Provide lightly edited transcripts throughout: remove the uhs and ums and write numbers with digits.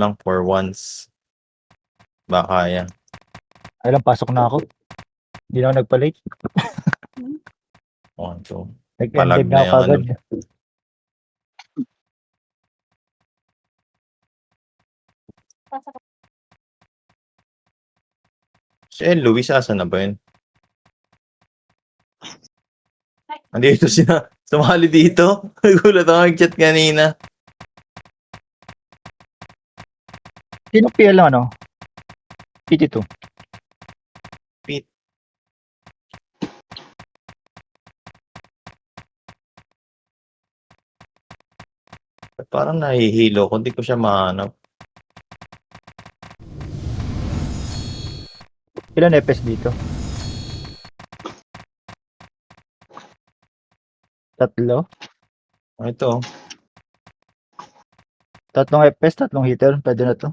lang for once. Baka yan. Ay lang, pasok na ako. Hindi na ako nagpa-late. 1, 2. Nag-ended Palag na na ako yung agad. Si Luis, asan na ba yun? Andito siya. Sumali dito. Nagulat ako mag-chat kanina. Sino PL lang ano? PT2. Pete. Parang nahihilo ko. Hindi ko siya mahanap. Ilan FPS dito? 3? Ito. 3 FPS, 3 heater. Pwede na to.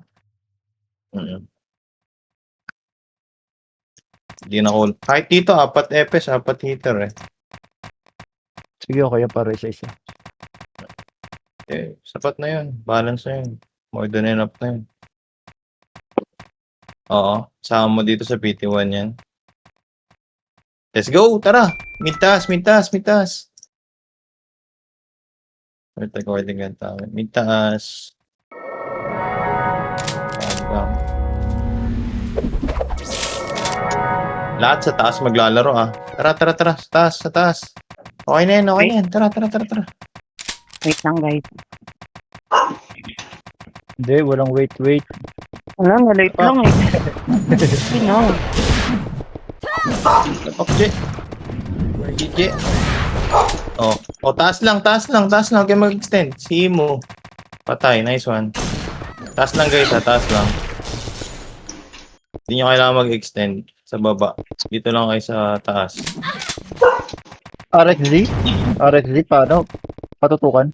Hindi na ko. Kahit dito, 4 FPS, 4 heater eh. Sige, okay para isa-isa. Sapat na yun. Balance na yun. More than enough na yun. Oo. Sama mo dito sa PT1 yan. Let's go! Tara! Mid-taas! Recording yan tao. Mid-taas. Lahat sa taas maglalaro ah. Tara. Sa taas. Okay na yan. Tara. Wait lang, guys. Hindi, walang wait. Wala, na-late lang eh. Sino? Lapak, J. Oh, taas lang. Huwag kayo mag-extend. Si mo. Patay, nice one. Taas lang guys ha, taas lang. Hindi nyo kailangan mag-extend sa baba. Dito lang kayo sa taas. RXZ, paano? Patutukan.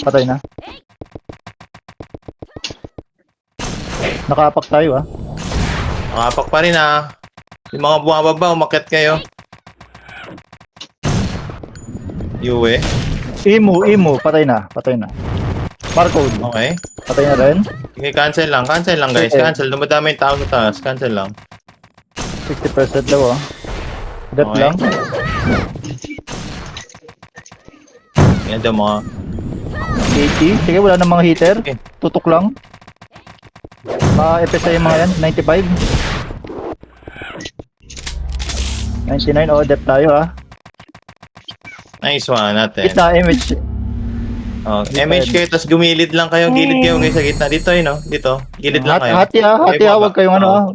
Patay na. Nakapak tayo ah. Nakapak pa rin ha. Yung mga bumababa, umakyat kayo. Yue. Imo, patay na. Barcode, Okay. patay na rin. Okay, cancel lang guys. Okay. Cancel. Dumadami yung tao sa taas. Cancel lang. 60% daw ah. Death Okay. lang. Yan daw mga 80. Sige, wala nang mga heater. Okay. Tutok lang. Mga FSI yung mga yan. 95. 99. Oh, death tayo ah. nice one natin. Kita, MH. Oh, MH kayo, tapos gumilid lang kayo. Gilid kayo guys sa gitna. Dito yun, no? Dito. Gilid lang kayo. Hati ah. Huwag kayong ano ah.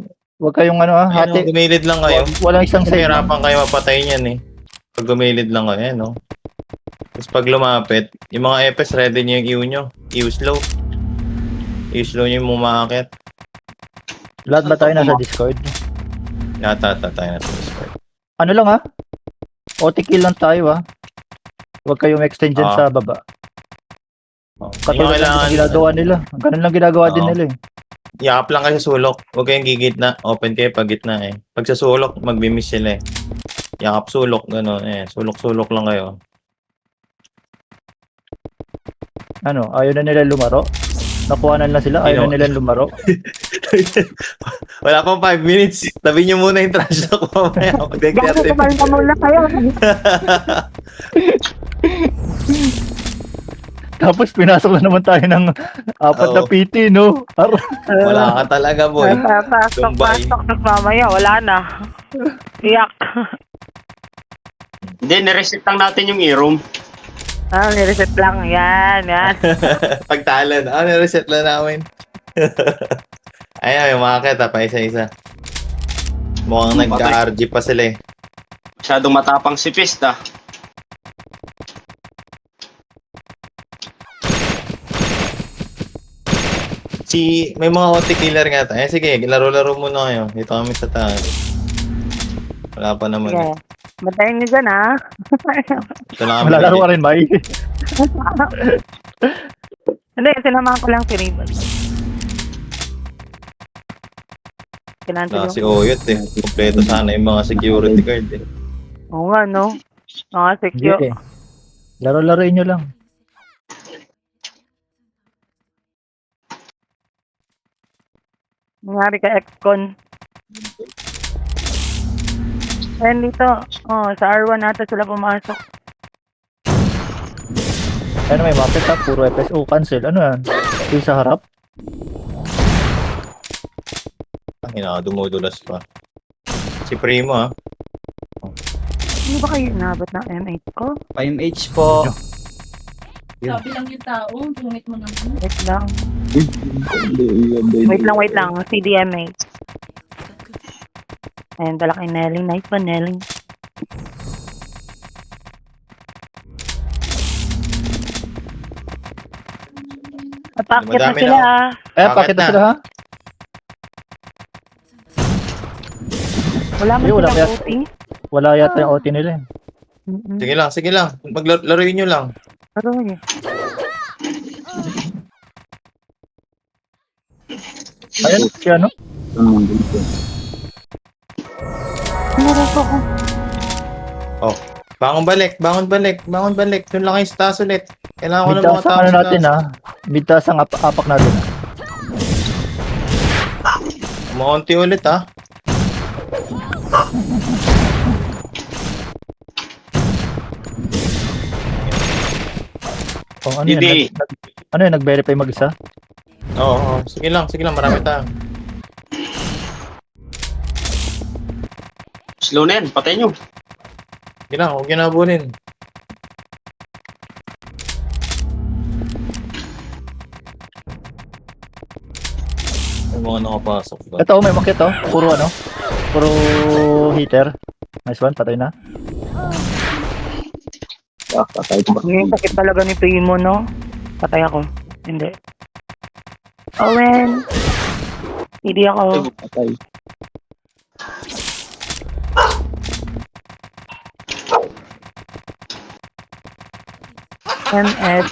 Huwag kayong ano ah. Ayun, Hati. oh, gumilid lang kayo. Walang isang save. Hirapan kayo mapatay niyan eh. Pag gumilid lang kayo, no? Tapos pag lumapit, yung mga FS ready nyo yung nyo. slow. Slow nyo yung umakit. Lahat ba tayo nasa Discord? Tayo na sa Discord. Ano lang ah. OT kill lang tayo ah. Huwag kayong extend dyan sa baba. Oh, Katulad lang ginagawa nila. Ganun lang ginagawa din nila eh. Yakap lang kayo sa sulok. Huwag kayong gigitna. Open kayo pag gitna eh. Pag sa sulok, magbi-miss sila eh. Yakap sulok, gano'n eh. Sulok-sulok lang kayo. Ano, ayaw na nila lumaro? Nakuhanan lang sila, ayaw na nila lumaro. Wala pang 5 minutes. Tabi nyo muna yung trash talk mamaya. Gano'n kumalta muna kayo. Tapos pinasok na naman tayo ng 4 na Oo. PT, no? Wala ka talaga, boy. Tumbay. Pasok mamaya, wala na. Iyak. Hindi, nireset lang natin yung e-room. Nireset lang. Yan. Pagtalan. Reset lang namin. Ayun, yung mga kita pa isa-isa. Mukhang nagka-RG pa sila eh. Masyadong matapang si Fist ah. May mga OT killer nga tayo. Sige, laro-laro muna kayo. Dito kami sa taas. Wala pa naman. Sige. Batayin niyo dyan, ha? Ito na kami. Malalaro ka rin, Bay. Hindi, sinamahan ko lang si Ribbon. Si Oyot eh. Kompleto sana yung mga security guard eh. Oo nga, no? Mga secure. Hindi eh. Laro-laroin nyo lang. Nangyari ka ex-con. Ayan dito. Oh, sa R1 nata sila pumasok. Ano may mapit ha? Puro FSO. Cancel. Ano yan? Yung sa harap? Ang ina, dumudulas pa. Si Primo ah. Hindi ba kayo inabot ng M8 ko? 5H po. Sabi lang yung tao, sungit mo naman. Wait lang. Wait lang. CDMA. Ayan, dala kay Nelly. Nice pa, Nelly. Napakit na Madami sila na. ah. Eh, Bakit bakit na na? sila ha? Wala man Ay, wala silang kaya- OT. Wala yata yung OT nila eh. Mm-mm. Sige lang. Maglaruin nyo lang. Pero eh. Ayan, si ano? Naruto ko. Bangon balik. Doon lang kayo sa taas ulit. Kailangan ko ng mga Bigtasang tao ano sa natin taas. ha? Bigtasang apak natin ha? Umaunti ulit ah. Oh, ano Hindi. yan? Ano yan? Nag-verify mag-isa? Oo. Sige lang. Marami tayo. Slow na yan, patay nyo. Sige lang. Huwag nyo na abulin. May mga nakapasok ba? Ito, may makit oh. Puro ano? Puro heater. Nice one, patay na. Ngayon sakit talaga ni Primo, no? Patay ako. Hindi. Owen! Hindi ako. MS.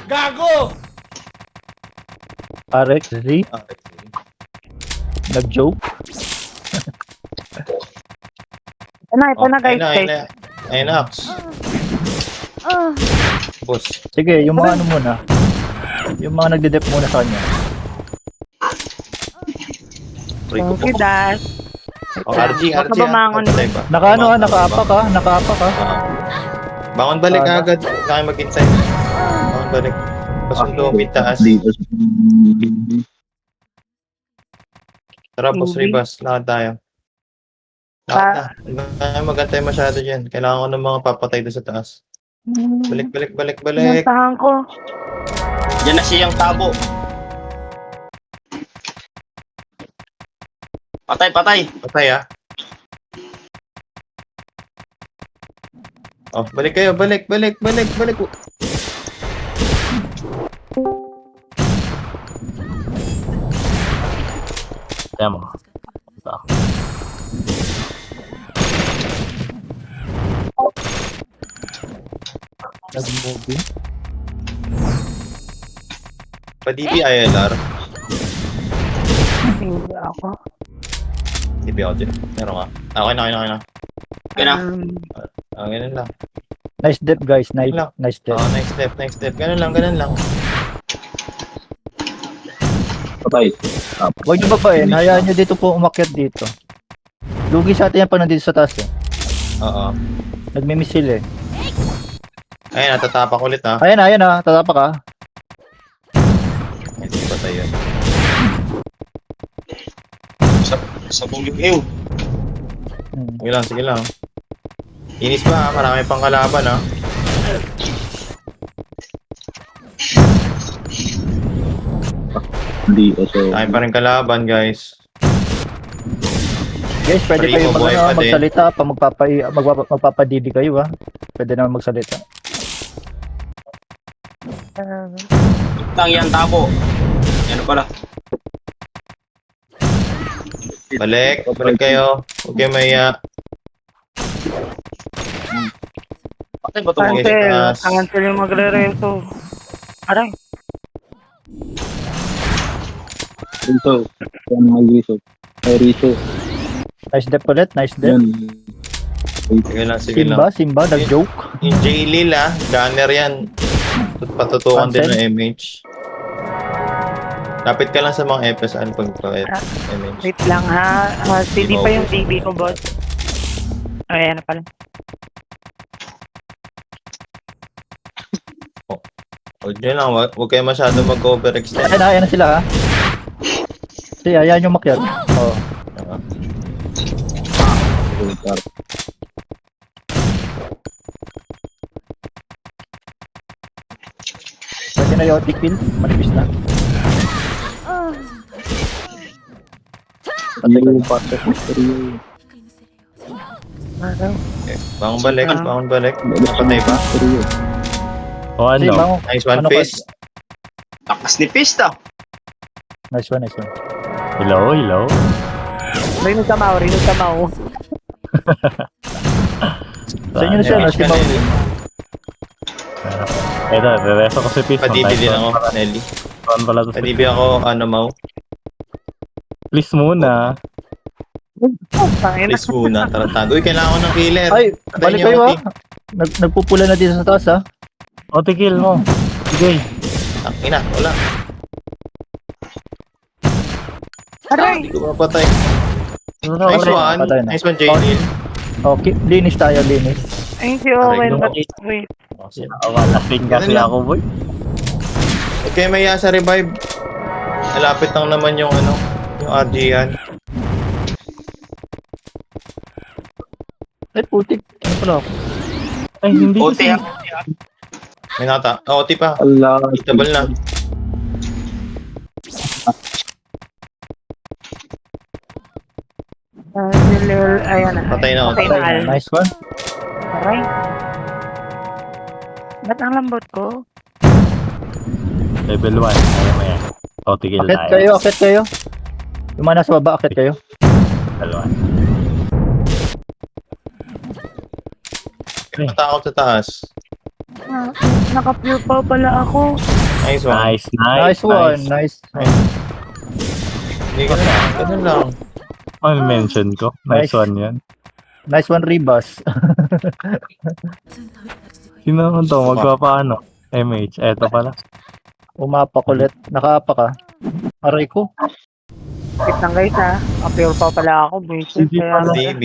RXZ, Ah, nag-joke. Ito na guys. Ayun na, Ax. Boss. Sige, yung mga ano muna. Yung mga nagde-dep muna sa kanya. Rico Thank you, po. Dash. Oh, RG. Baka bumangon. Patay ba? Naka-ano ha? Naka-apak ha? Naka-apak ha? Ah. Bangon balik Ano? agad. Kaya maghintay. Bangon balik. Pasundo, may taas. Tara, boss Ribas. Lakad tayo. Lakad na. Huwag tayo magantay masyado dyan. Kailangan ko ng mga papatay doon sa taas. Balik. Nantahan ko. Yan na siyang tabo. Patay. Patay ah. Oh, balik kayo. Balik. Kaya mo. Nag-movie? Pa-DB ILR. Hindi ako. DB ako dyan. Meron ka. Okay na. Okay na. Ganun lang. Nice dep guys, nice, Wala. nice dep. Next step. Ganun lang. Huwag nyo babain, hayaan nyo dito po umakyat dito. Lugi sa atin yan pag nandito sa taas eh. Oo. Nagmimisil eh. Ayun, natatapak ulit ha. Ayan ha, tatapak ha. Hindi patay yun. Sa yung Sige lang. Inis pa ha. Marami pang kalaban ha. Tayo pa rin kalaban guys. Guys, pwede Primo, kayo buhay pa din. magsalita pa magpapadibi kayo ha. Pwede naman magsalita. lang yan tabo. Yan pala. Balik kayo. Huwag kayo maya. Patay ba ito mga Sige, taas. Cancel yung magre-reso. Aray. Nice dep ulit, nice dep. Sige lang. Simba, nag-joke. Yung J-Lil gunner yan. Patutukan din Cancel? ng MH. Lapit ka lang sa mga FSL pag MH. Wait lang ha. CD pa yung DB ko, boss. Ayan na pala. Huwag nyo lang, huwag kayo masyado mag-overextend. Ayan na sila ha. Sige, ayan yung makyat. Oo. Pwede na yung kill. Manipis na. Patay ka yung pasok. Okay. Bangon balik. Napatay ba? O Sige, ano? bango. Nice one, Ano ka- Fist. Lakas ni Pista. Nice one. Hello, hello. Rinod ka mau. Sa inyo na siya, no? Si Mau. Ito, rereso ko si Peace. Padibi din ako, Nelly. Saan pala to si Padibi ako, Mau. Please muna. Tangina. Please muna, tarantado. Uy, kailangan ko ng killer. Ay, Patayin balik niyo kayo ako, ha. Nagpupula na dito sa taas ha. O, kill mo. Sige. Ina, wala. Aray! Hindi ko mapatay. Wala, Nice wala. one. Patay na. Nice one, Jaylin. Okay, linis tayo, linis. Thank you, Aray, Owen. no. Wait. Walasing kasi Ganun lang. ako, boy. Huwag kayo maya sa revive. Malapit lang naman yung yung RG yan. Ay, putik. Ano pala ako? Ay, hindi Ote kasi. ah. May nata. OT pa. Allah. Hitable na. Ayan na. Patay na, Patay na, Al. Nice one. Aray. Ba't ang lambot ko? Level 1. Kaya mo yan. O, tigil Akit kayo. Yung mga nasa baba, akit kayo. Level 1. Natakot sa taas. Naka-pure pa pala ako. Nice one. Nice. Nice one. Nice. Hindi ka na. Ganun lang. Ano mention ko? Nice Nice. one yan. Nice one, Rebus. Sino naman to? Magpapaano? MH. Eto pala. Umapak ulit. Nakaapa ka. Aray ko. Wait lang guys ha. Naka-pure pa pala ako. Buisit. Hindi Kaya pala. DB.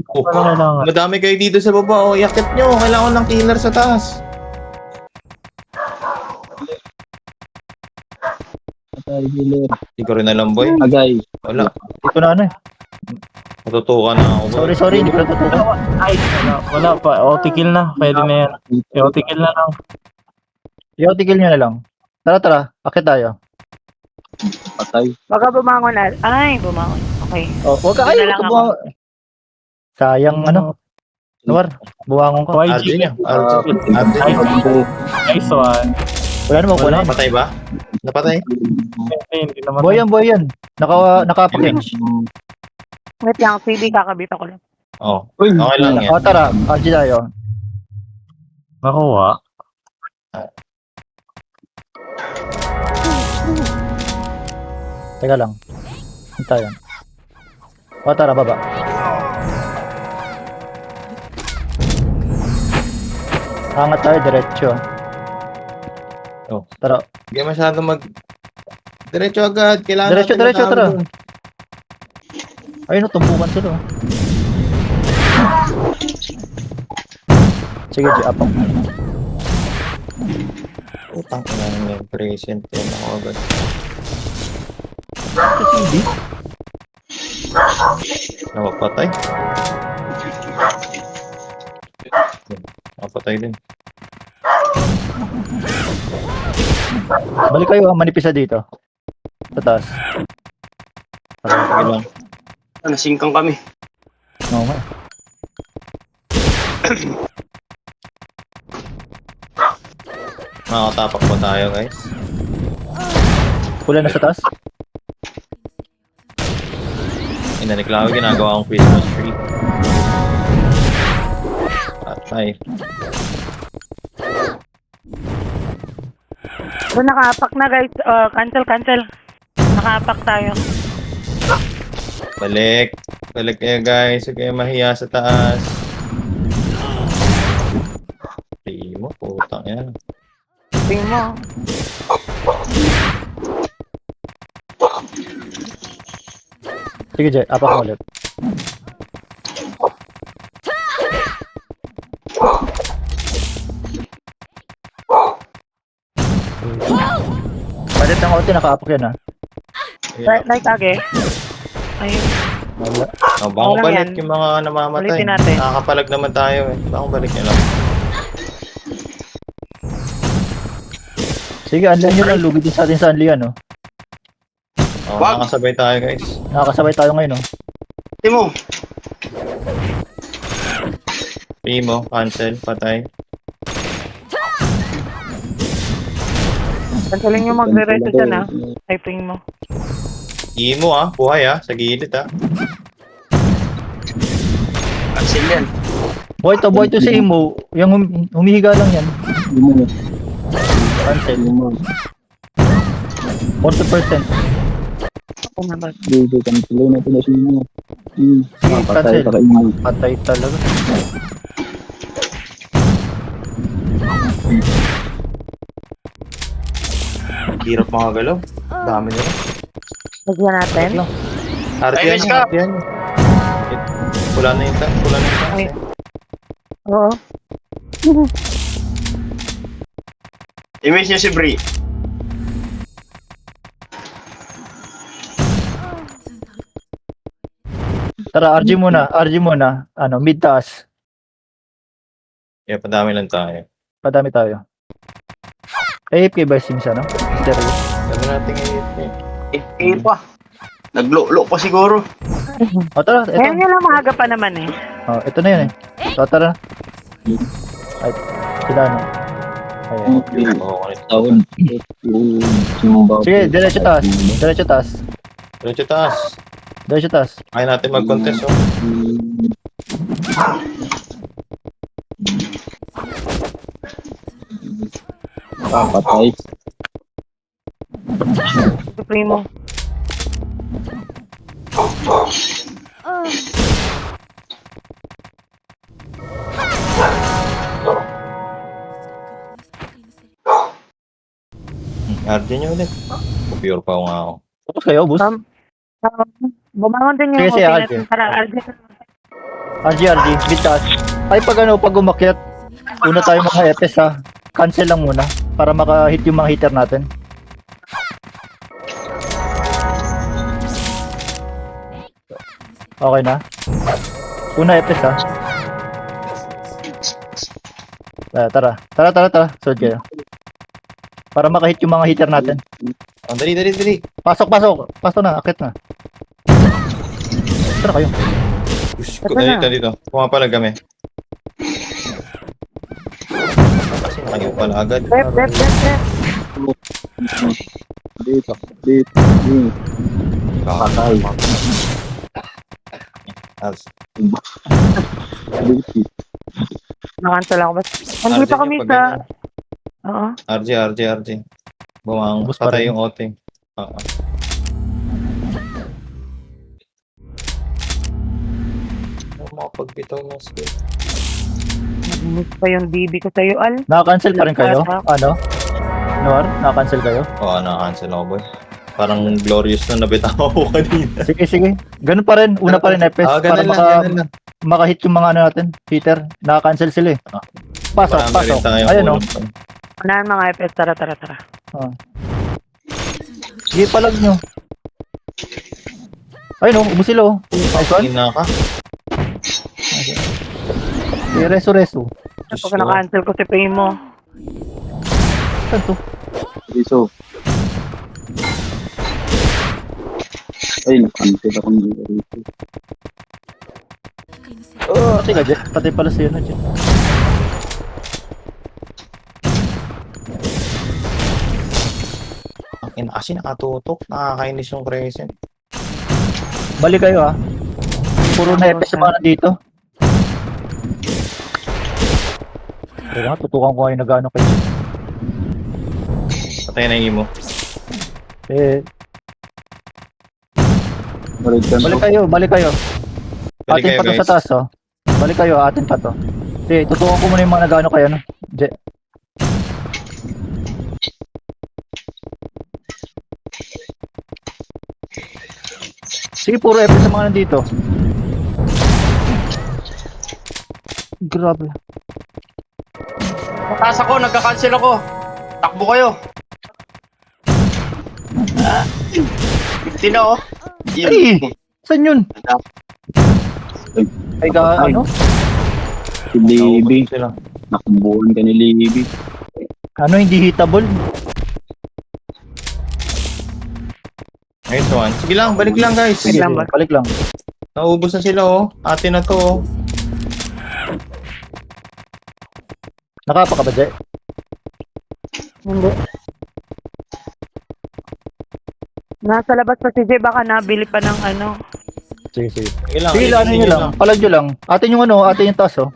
Oh, Ano kailangan? madami kayo dito sa baba. Oh, yakit nyo. Kailangan ng killer sa taas. Hindi ko rin alam, boy. Agay. Wala. Ito na ano eh. Natutukan na ako, boy. Sorry, hindi ko natutukan. Ay, wala pa. O, tigil na. Pwede na yan. O, tigil na lang. Tigil nyo na lang. Tara. Akit tayo. Baka bumangon Al. Ay, bumangon. Okay. Oh, huwag ka. Hindi Ay, na lang huwag ka ako. buwangon. Sayang Nuwar, buwangon ka. YG. RG niya. RG. Nice one. Wala naman, wala. Napatay ba? Napatay? Hindi naman. Boy yan. Nakapak yan. Wait lang. CD kakabit ako lang. Oh. Okay lang yan. O, tara. RG tayo. Nakuha. Teka lang. Hintayan. O, tara, baba. Angat tayo, diretso. Oh. Tara. Hindi masyado Diretso agad. Kailangan Diretso, natin diretso, matalo tara. dun. Ayun, tumpukan sila. Sige, G, apang. Utang ko na yung present. Yan ako agad. Hindi. Napapatay. Napapatay din. Balik kayo, manipisa dito. Sa taas. Sige lang. Nasingkang kami. Oo nga. Makakatapak pa tayo, guys. Pula na sa taas. Inaniklawi, ginagawa akong Christmas tree. Patay. So, nakaapak na guys. Cancel. Nakaapak tayo. Balik. Balik kayo, guys. Huwag kayo mahiya sa taas. Primo, putang yan. Tingin mo. Sige, Jay. Apak mo ulit. Palit ng OT, naka-apak yan ha. Right age. Ayun. Wala. Oh, baka Walang balik yan. yung mga namamatay. Ulitin natin. Nakakapalag naman tayo eh. Baka balik nyo lang. Sige, unlan nyo lang. Lugi din sa atin sa unli yan, oh. Oh, Wag. nakasabay tayo guys. Nakakasabay tayo ngayon, oh. Timo. Primo, cancel, patay. Cancelin nyo magre-reto dyan ha. Typing mo. Imo buhay sa gilid Cancel yan. Boy to si Imo. Yung humihiga lang yan. Cancel. 40%. Ako naman. Cancel. Patay talaga. Hirap mga galaw. Dami nila. Lagyan natin. Ardian Ayos yun, ka. Ardian. Pula na yung tank, pula na yung tank. Ay. Oo. Image niya si Bri. Tara, RG muna. Ano, mid taas. Yeah, padami lang tayo. Padami tayo. AFK ba Sims, ano? Stereo. Sabi natin i-hit eh. Eh pa. Naglo-lo pa siguro. O tara, ito. Ngayon nyo lang maaga pa naman eh. Oh, ito na yun eh. So, tara. Ay, sila ano. Ayan. Oo, ulit. Sige, diretso taas. Diretso taas. Diretso taas. Diretso taas. Kaya natin mag-contest Patay. Supremo. Ardian nyo ulit. Pure pa nga ako. Tapos kayo, boss. Bumangon din yung Sige, OP sige, natin para RG, mid taas. Ay, pag umakyat, una tayo mga EPS ha. Cancel lang muna para maka-hit yung mga hitter natin. Okay na. Una EPS ha. Tara. Sod kayo. Para maka-hit yung mga hitter natin. Oh, dali. Pasok na, akit na. Tara kayo. Push Ito ko. na. Dito. Pumapalag kami. Kasi nakayo pala agad. Rep. Kakatay. Ars. Nakansel ako. Nandito kami sa... Oo. RG. Bumang Ubus pa patay rin. yung oting. Oo. Makapag-bitaw ng skill. Nag-miss pa yung DB ko sa'yo, Al. Naka-cancel pa rin kayo? Ano? Noir, naka-cancel kayo? Oo, na-cancel ako boy. Parang glorious na nabitaw ako kanina. Sige. Ganun pa rin. Una pa rin EPS. Para ganun lang. maka-hit yung mga ano natin. Hitter. Naka-cancel sila eh. Pasok. Marami rin tayong Ayun o. ulam. Unahan mga FS. Tara. Sige, palag nyo. Ayun o, umusila o. Nice one. Ina ka. Sige, reso. Diyos Pag na-cancel ko si Primo. Saan to? Ay, nakansel ako ng rito. Pati ka, Jet. Pati pala sa'yo na, Jet. Ang ina kasi nakatutok. Nakakainis yung crescent. Balik kayo ha. Puro na EPS yung mga nandito. Teka nga, tutukan ko kayo na gano'n kayo. Patay na yung imo. Balik kayo. Balik Atin kayo pa to guys. sa taas, oh. Balik kayo, atin pa to. Sige, tutukan ko muna yung mga nagano kayo, no? Sige, puro FS sa mga nandito. Grabe. Mataas ako, nagka-cancel ako. Takbo kayo. 50 na oh. Yun. Ay! Saan yun? Ay, ano? Si Libby. Naubos sila. Nakumbuhan ka ni Libby. Ano, hindi hitable? Nice one. Sige lang, balik lang guys. Sige, lang ba? balik lang. Naubos na sila oh. Atin na to oh. Nakapa ka ba, Jay? Hindi. Nasa labas pa si Jay, baka nabili pa ng ano. Sige, sige. Sige lang. Sige, ano nyo lang. Palag nyo lang. Atin yung ano, atin yung taas, oh.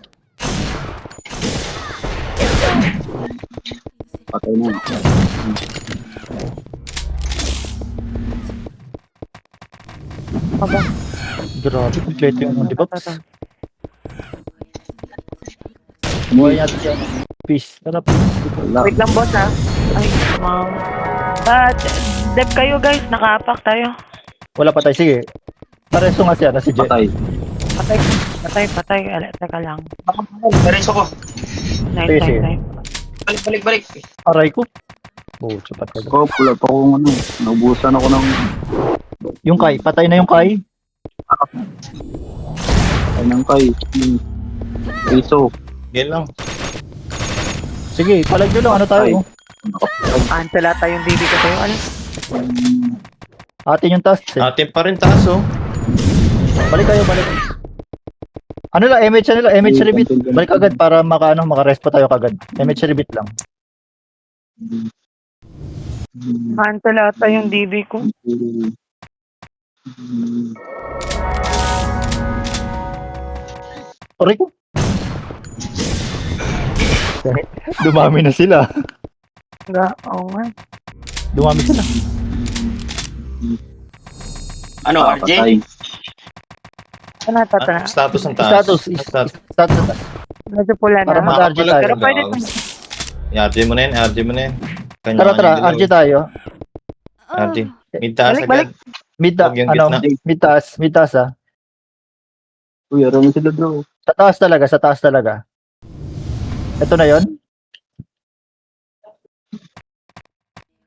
Patay na. Aba, Grabe, kompleto yung mga debuffs. Mo, Buhay natin yan. Peace. Tara, peace. wala. wait lang boss ha. Ay, wow. Dep kayo guys, nakaapak tayo. Wala pa tayo, sige. Pareso nga siya, na si Jay. Patay. Patay. Teka lang. Pereso ko. Sige, sige. Nice. Balik. Aray ko. Oh, sapat ka. Ako, pula pa akong ano. Naubusan ako ng Yung Kai, patay na yung Kai. ay ng kay. Piso. Yan lang. Sige, palag nyo lang. Ano tayo? Ay. Oh? Cancel ata yung DB ko sa'yo. Ano? Atin yung task, eh. Atin pa rin taas oh. Balik kayo, balik. Ano lang, MH nila, MH rebit. Balik agad para maka-rest pa tayo kagad. MH rebit lang. Cancel ata yung DB ko. Aray ko. Dumami na sila. Oo nga. Dumami sila. Ano, RJ? Patay. Ano tata? Status ng taas. Status. Status. Medyo pula Para na. mag-RG tayo. Pero pwede RJ mo na yan, RJ mo na yan. Tara, RG tayo. RJ. Mid taas Balik. agad. Mid, Huwag yung ano, gitna. mid taas ah. Uy, araw mo sila bro. Sa taas talaga. Ito na yon.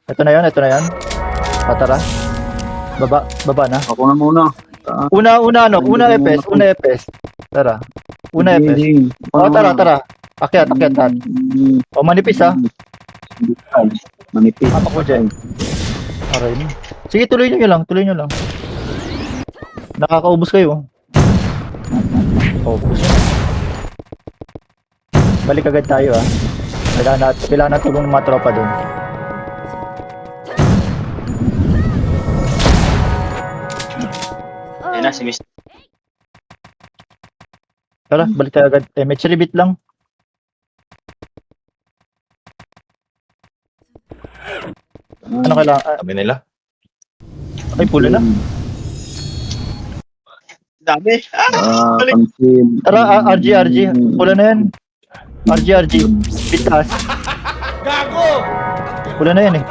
Ito na yon. Tara. Baba na. Ako na muna. Una FS. Tara. Una FS. O, tara. Akyat. O, manipis ha. Manipis. Apak ko dyan. Aray mo. Sige, tuloy nyo lang. Nakakaubos kayo. Ubos nyo. Balik agad tayo ha. Kailangan natin tulong ng mga tropa dun. Ayun na, si Miss. Tara, balik tayo agad. MH rebit lang. Ano kailangan? Sabi nila. Ay, pulo na. Dami. Balik. Cancel. Tara, RG. Pula na yan. RG. Bitas. Pula na yan eh.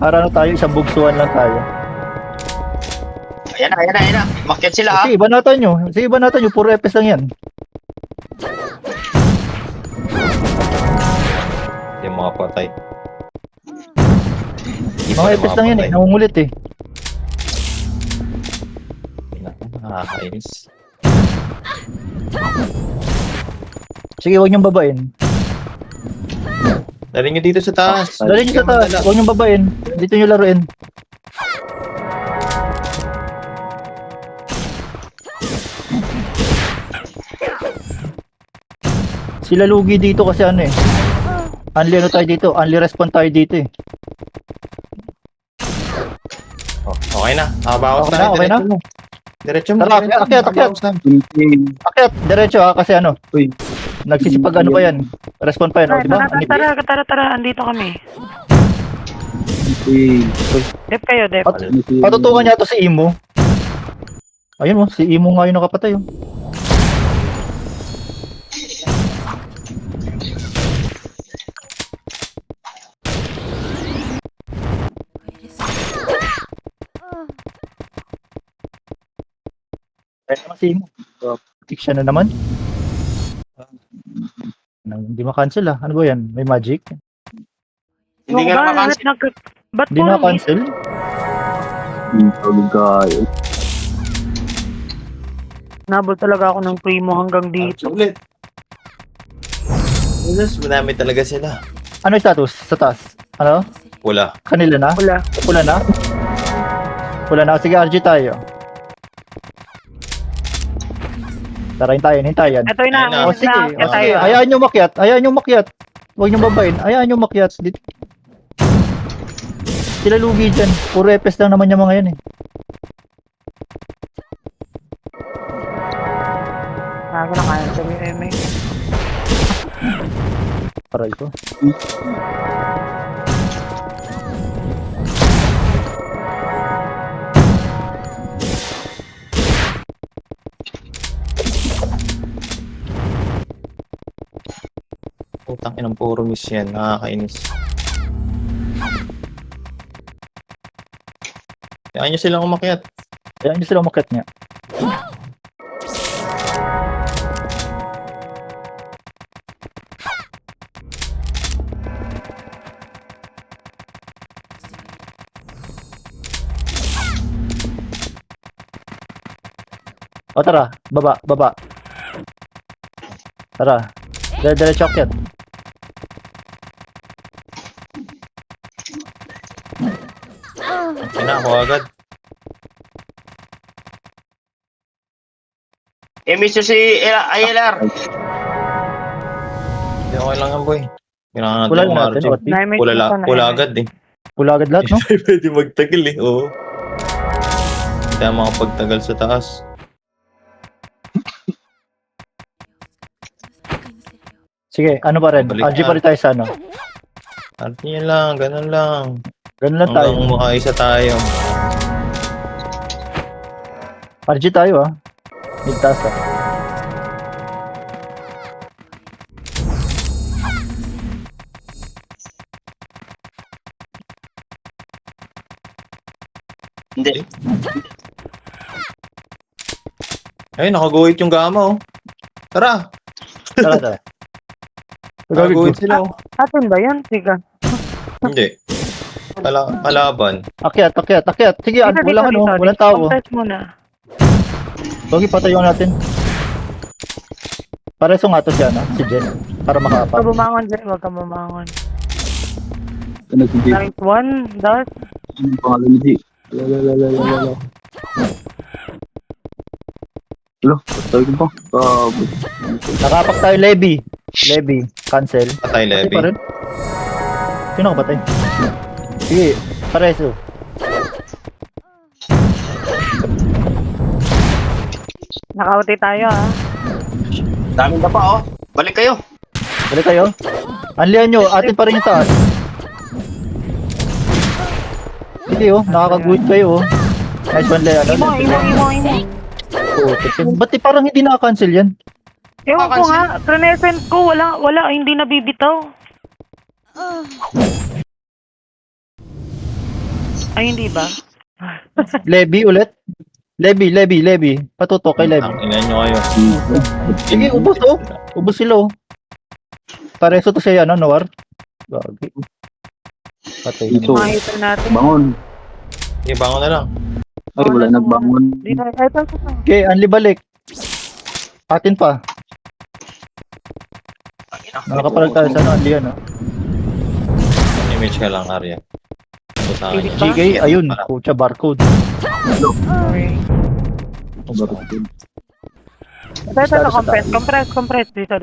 Para ano tayo, isang bugsuan lang tayo. Ayan na. Umakyat sila ha. Sige, banatan nyo. Puro FS lang yan. Yung mga patay. Mga FS lang yan eh. Nangungulit eh. Nakakainis. Sige, huwag niyong babain. Dali nyo dito sa taas. Dali nyo sa taas. Huwag niyong babain. Dito nyo laruin. Sila lugi dito kasi ano eh. Unli ano tayo dito. Unli respawn tayo dito eh. Oh, okay na. Bawas Okay na. Diretso mo. Tara, akyat. Cancel. Akyat, diretso ha, kasi ano, Uy. nagsisipag ano pa yan, respond pa yan, o, di ba? Tara, andito kami. Cancel. Dep kayo, Dep. Patutungan niya to si Imo. Ayun mo, si Imo nga yung nakapatay. Oh. Kaya naman si Imo. Fiction na naman. Hindi ma-cancel ah. Ano ba yan? May magic? Hindi nga Ba, makakansin. ba't Hindi puro na-cancel? Taligay. Nabol talaga ako ng primo hanggang dito. Ulit. Jesus, madami talaga sila. Ano yung status? Sa taas? Ano? Wala. Kanila na? Wala. Wala na? Wala na. Sige, RG tayo. Tara, hintayin. Ito yung Ayun na. O sige, na sige. tayo. Hayaan nyo makyat. Hayaan nyo makyat. Huwag nyo babayin. Hayaan nyo makyat. Dito. Sila lugi dyan. Puro epes lang naman yung mga yan eh. Bago na kaya sa MMA. Para ito. Putang inang puro miss yan. Nakakainis. Kaya nyo silang umakyat. Hayaan nyo sila makyat nga. O tara, baba. Tara. Diretso akyat. Kaya ako agad. Miss nyo si ILR. Hindi okay lang yan, boy. Kailangan natin Pula yung natin. margin. Oti. Na-image Pula, ko na pula yan. agad eh. Pula agad lahat, no? Hindi pwede magtagal eh. Oo. Hindi tayo makapagtagal sa taas. Sige, ano pa rin? Balik RG na. pa rin tayo sa ano? At yun lang, ganun lang. Ganun lang tayo. Hanggang makaisa tayo. RG tayo ah. Ligtas ah. Hindi. Ayun, nakaguhit yung gama oh. Tara! Tara. Nakaguhit sila oh. Atin ba yan? Sige. Hindi. Kalaban. Akyat. Sige, walang ano, walang tao. Confess muna. Sige, patayon natin. Pareso nga to siya, no? Si Jen. Para Huwag makaapak. ka bumangon dyan. Huwag ka bumangon. Ano si Jay? Nice one. Das. Ano pangalan ni Jay? Lala. Hello, tayo ko pa. Nakaapak tayo, Levy. Cancel. Patay, Patay Levi. pa rin. Sino ka patay? Sige, pareso. Nakauti tayo ah. Daming na pa oh. Balik kayo. Balik kayo. Anlihan nyo, atin pa rin yung taas. Sige oh, nakakaguhit kayo oh. Nice one, Lea. Imo. Ba't parang hindi na-cancel yan? Ewan ko nga. Renescent ko. Wala. Hindi nabibitaw. Ay, hindi ba? Levy ulit? Levy. Patutok kay Levy. Ang ina nyo kayo. Sige, ubos oh. Ubos sila oh. Pareso to siya ano, Noir? Gagi. Patay. Ito, Makita natin. bangon. Sige, bangon na lang. Ay, wala nagbangon. Di na. Ito. Okay, Anli balik. Atin pa. Nakakapalag tayo sa ano, Anli yan ah. Image ka lang, Arya. Ito sa akin. GK, ayun. Kucha, barcode. Okay. Ito na. Compress. Dito.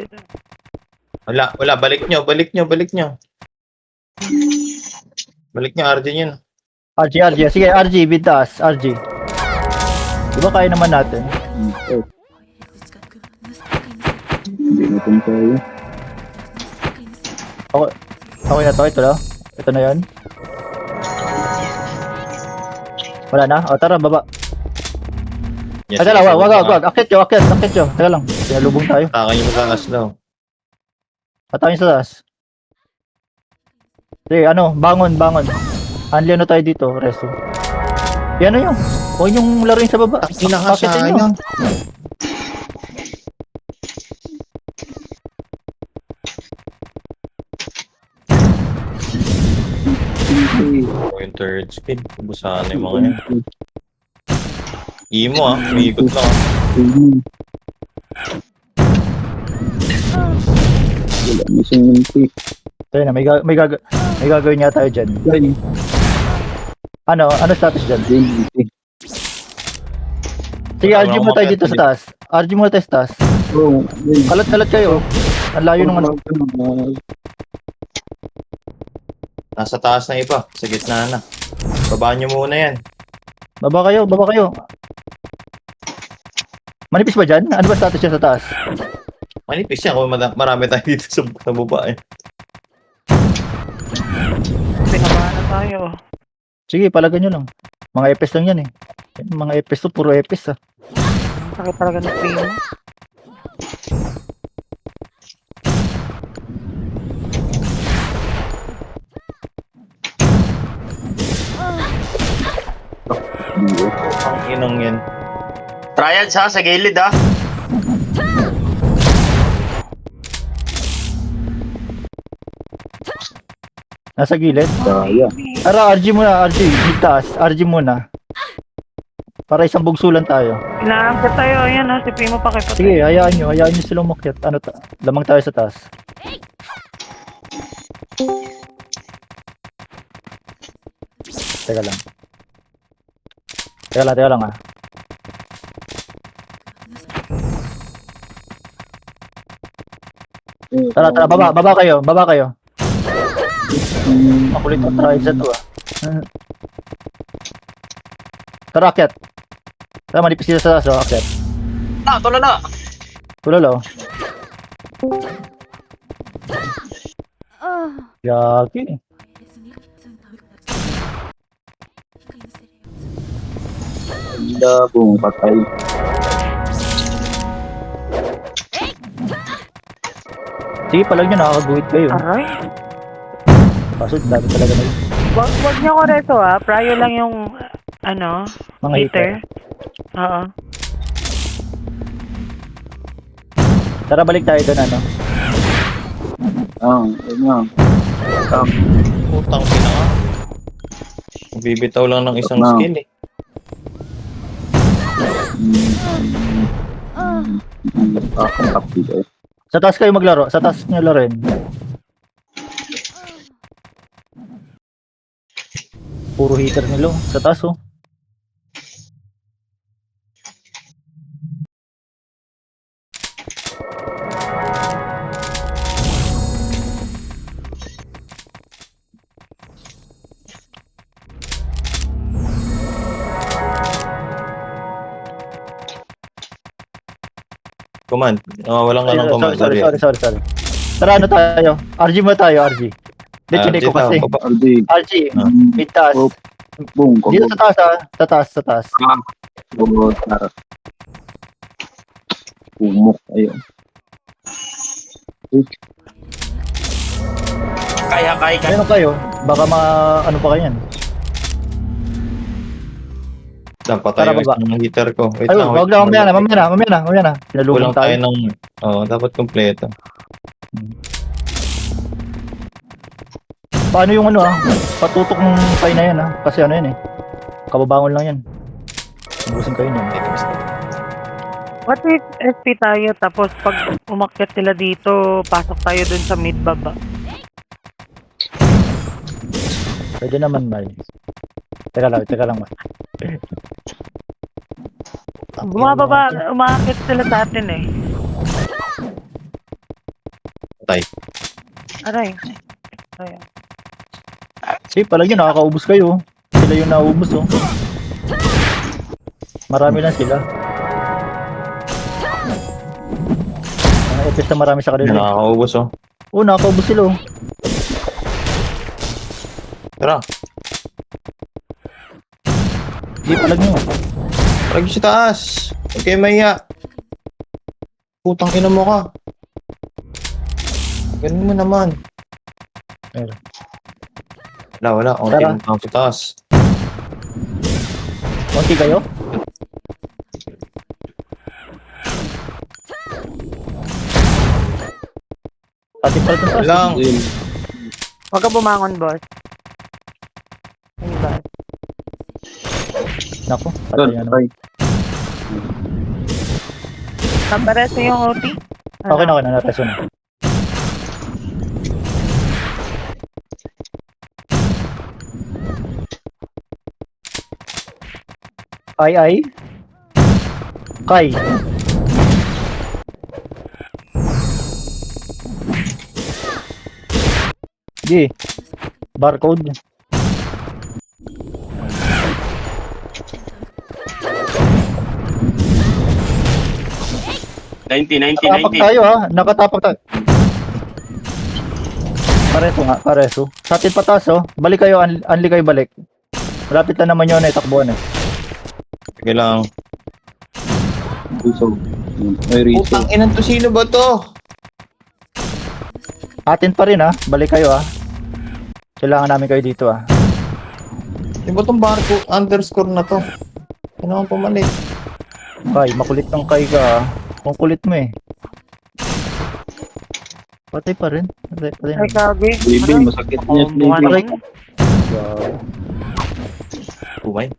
Wala. Balik nyo. Balik nyo, Arjun yun. RG. Sige, RG, bitas. RG. Diba kaya naman natin? Hindi natin tayo. Okay na to, ito na. Ito na yan. Wala na? O, tara, baba. Yes, Ay, tara, wag. Akit nyo. Teka lang. Sinalubong tayo. Takan nyo sa taas daw. Patayin sa taas. Sige, ano, bangon. Anli ano tayo dito, resto. Yan na yun. Huwag niyong laruin sa baba. Pinakasayang. Pakitin nyo. Yung third speed. Busahan na yung mga yan. Imo umiikot lang Wala, missing yung pick. Tayo na, may gagawin niya tayo dyan. Ay, Ano status dyan? hindi. Sige, RG mo tayo dito sa taas. RG mo tayo sa taas. Oh, yun. Kalat-kalat kayo. Ang layo ng ano. Nasa taas na iba. Sa gitna na. Babaan nyo muna yan. Baba kayo. Manipis ba dyan? Ano ba status niya sa taas? Manipis yan kung marami tayo dito sa baba eh. Pinabahan na tayo. Sige, palagan nyo lang. Mga epes lang yan eh. Mga epes to, puro epes ah. Sakit talaga ng primo. Ang inang yan. Triads ha, sa gilid ha. Nasa gilid. Kaya. Tara, RG muna, RG. Taas, RG muna. Para isang bugsulan tayo. Inaangkat tayo. Ayan ha, si primo pa kayo. Sige, hayaan nyo silang umakyat. Lamang tayo sa taas. Teka lang. Teka lang ah. Tara, baba kayo. Makulit ang try sa to ah. Tara, akyat. Tara, manipis dito sa taas oh, akyat. Tulala. Tulalo. Yaki. Ganda pong patay. Sige, palag nyo, nakakaguhit kayo. Aray. Kaso, dami talaga na Wag niyo ko reto ha. Prayo lang yung, mga heater. hitter. Oo. Tara, balik tayo doon, ano. Ayun nga. Putang ina ka. Bibitaw lang ng isang Na. skill eh. Kapit eh. Sa taas kayo maglaro. Sa taas nyo laruin. Puro hitter nilo. Sa taas, oh. Command. Nawawalan ka ng command. Sorry. Tara, ano tayo? RG mo tayo, RG. Dito ko kasi. RD. RG, mid taas. Oh. Boom. Dito sa taas, ah. Sa taas. Bumot. Pumok. Ayun. Kaya. Ano kayo? Baka ano pa kayo yan? Patay Tara, yung baba. isang heater ko. Wait Ayun, wag lang, mamaya na. Pinalubong Kulang tayo tayo. ng... dapat kompleto. Paano yung patutok ng fire na yan kasi ano yan eh. Kababangon lang yan. Ubusin kayo niyan. What if SP tayo tapos pag umakyat sila dito, pasok tayo dun sa mid baba. Pwede naman, Mal. Teka lang, Mal. Bumababa, umakyat sila sa atin eh. Patay. Aray. See, palagi nakakaubos kayo. Sila yung naubos, oh. Marami lang sila. Mga epes na marami sa kanila. Nakakaubos oh. Oo, nakakaubos sila, oh. Tara. Hindi, palag nyo. Parang sa taas. Okay, maya. Putang ina mo ka. Ganun mo naman. Meron. Wala. Ang Tara. tinatang sa taas. Konti kayo? Ate pala itong taas. Lang. Ayun. Huwag ka bumangon, boss. Ay, boss. Nako, Doon, patay na naman. patay. Napares na yung OT? Okay na, nataso na. Ay. Kai. Sige. Barcode. Nakatapak 90. tayo ha. Nakatapak tayo. Pareso nga, pareso. Sa atin patas oh. Balik kayo, unli kayo balik. Malapit na naman yun eh, takbuhan eh. Sige lang. Riso. Ay, Riso. Putang inang to, sino ba to? Atin pa rin ha. Balik kayo ha. Kailangan namin kayo dito ha. Di ba tong barko underscore na to? Ano ang pumalit? Kai, makulit ng Kai ka ha. Kung kulit mo eh. Patay pa rin. Patay Ay, na. kagi. Baby, masakit niya. Bumangon. Baby. Wow. Bumay.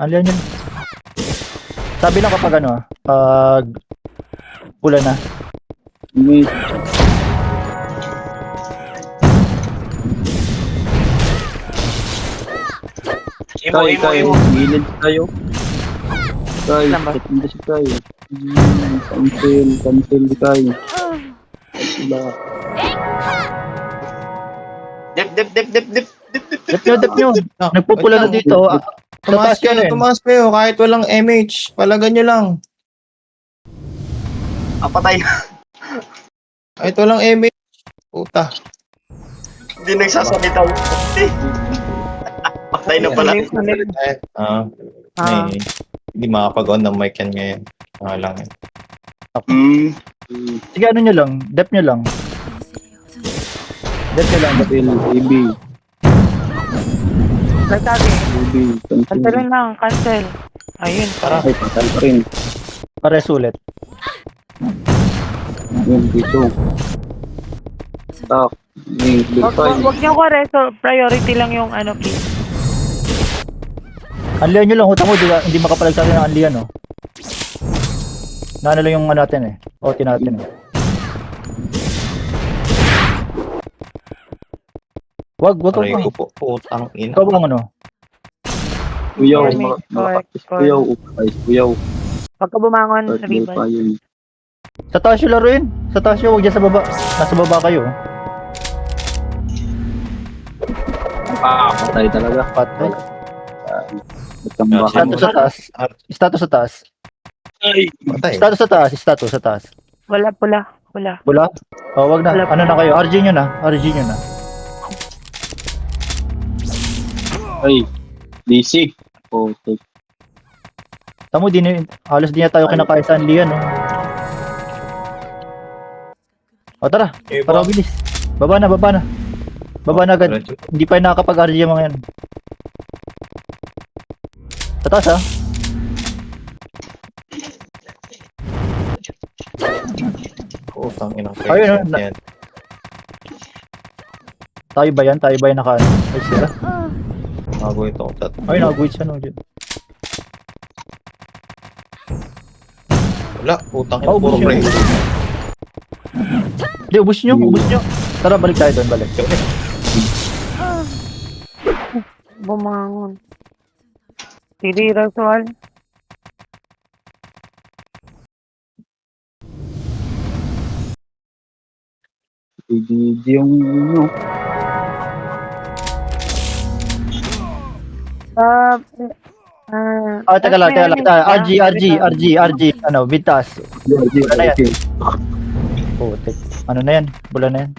Ano yun? Sabi lang kapag ano pag pula na. May Imo. Gilid tayo. Tayo, Saan ba? hindi si tayo. Cancel tayo. Diba? Dip. Dep nyo. Nagpupula na dito. Tumaas Tataas kayo, yun. tumaas kayo. Kahit walang MH. Palagan nyo lang. Patay. Kahit walang MH. Puta. Hindi nagsasalita. Patay na pala. Ah, may, hindi makapag-on ng mic yan ngayon. Lang yan. Sige ano nyo lang. Dep nyo lang. Dep nyo lang. Cancel, baby. Ay, kagi. Baby, cancel. Cancelin lang, cancel. Ayun. Ay, patay pa rin. Pares ulit. Yung Riso. Tak. May tayo. Wag niyo ko reso. Priority lang yung ano, please. Anlian nyo lang. Hutang mo. Hindi makapalag sa atin ng anlian oh. Naano lang yung ano natin eh. OT natin eh. Wag. Aray ko po. Putang ina. Ikaw bang ano? Kuyaw, Correct, malakas. correct. Kuyaw, upay. Kuyaw. Wag ka bumangon, Tatlo Ribbon. pa yun. Sa taas yung laruin. Sa taas yung. Huwag dyan sa baba. Nasa baba kayo. Patay talaga. Patay. Nagtambakan. Status sa taas. Status sa taas. Patay. Status sa taas. Status sa taas. Wala. Wala? Oh, wag na. Wala pa. Ano na kayo? RG nyo na. RG nyo na. Ay, DC. Okay. Tamo din halos di na tayo kinakaya sa anlian no. O tara, para mabilis. Baba na. Baba na agad. Hindi pa nakakapag-RG yung mga yan. Sa taas ha. Putang ina. Ayun, no, Yan. Tayo ba yan naka ano? Ay sila. Bago ito. Ay nakaguhit siya no. Wala. Putang ina. Ubus Puro yun. break. Hindi, ubus nyo. Tara, balik tayo doon, balik. Bumangon. Hindi, Rasual. GG yung ano. Teka lang. RG. Ano, Vintas. Ano na yan? Putik. Ano na yan? Bula na yan.